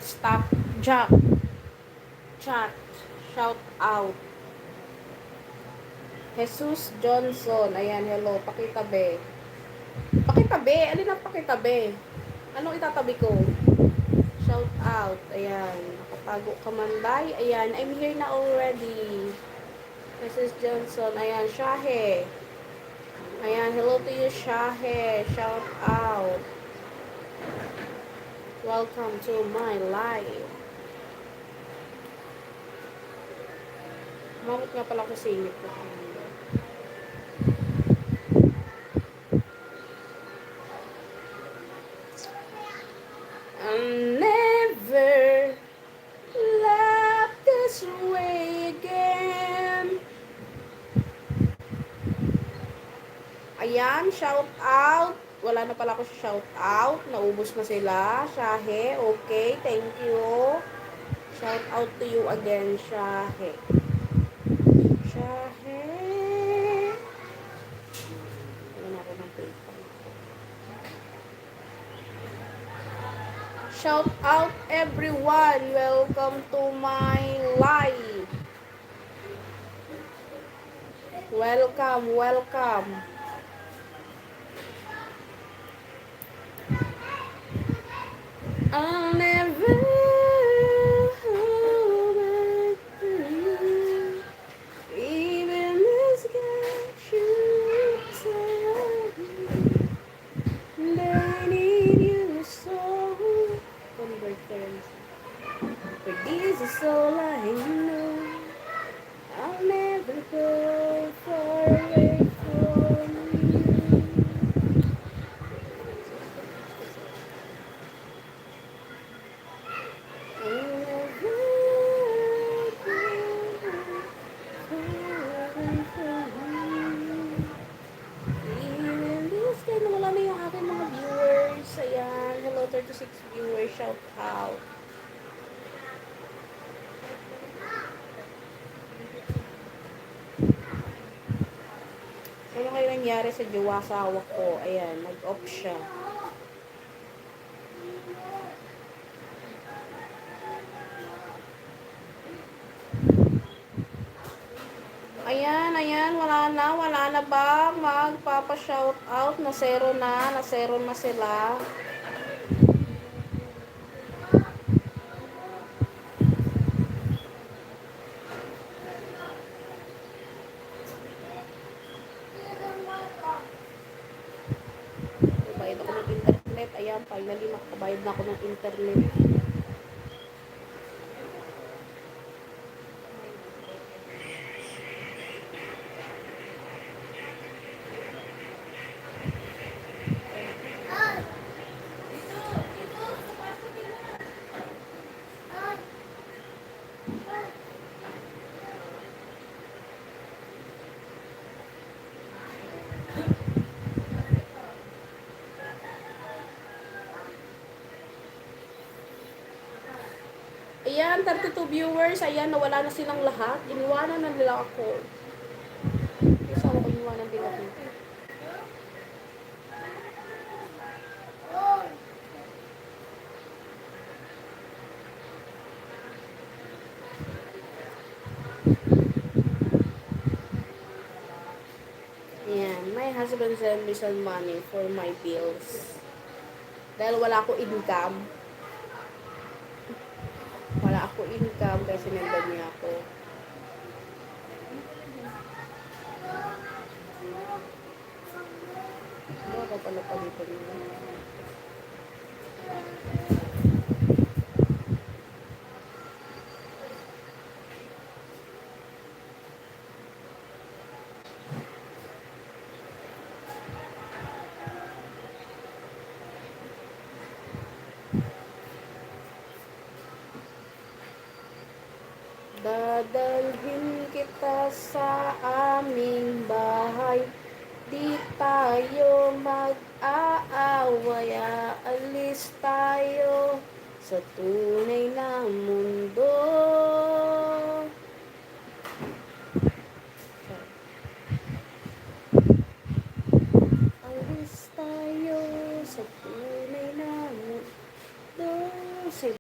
Stop, Jack, chat, shout out. Jesus Johnson, ayan, hello, pakitabi. Pakitabi, alin ang pakitabi? Anong itatabi ko? Shout out, ayan, nakatago ka man, bye, ayan, I'm here na already. Jesus Johnson, ayan, Shahe. Ayan, hello to you, Shahe, shout out. Welcome to my life. Umabot nga pala ko singit ko. I'll never love this way again. Ayan, shout out. Wala na pala ako sa shout out. Naubos na sila. Shahe, okay, thank you. Shout out to you again, Shahe. Shahe. Ayan ako ng paper. Shout out everyone. Welcome to my live. Welcome, welcome. I'll never hold back you. Even this got you tell me they need you so. Converters. But this is all I know. I'll never go far away from you. I'll never go far away from you. Even this time, wala na yung aking mga viewers. Ayan, hello 36 viewers, shout out. Ano kayo nangyari sa jowa-sawa ko? Ayan, nag-off siya. Ayan, ayan, wala na ba magpapa-shout out? Na zero na sila. Bayad ako ng internet. Ayan, finally makabayad na ako ng internet. Ayan, 32 viewers. Ayan, nawala na silang lahat. Iniwanan na nila ako. Isa ako iniwanan nila dito. Ayan, my husband sent me some money for my bills. Dahil wala ako income. Wala ako income kaya sinendan niya ako. Ano ka pala palitan niya? Dadalhin kita sa aming bahay. Di tayo mag-aaway. Aalis tayo sa tunay na mundo.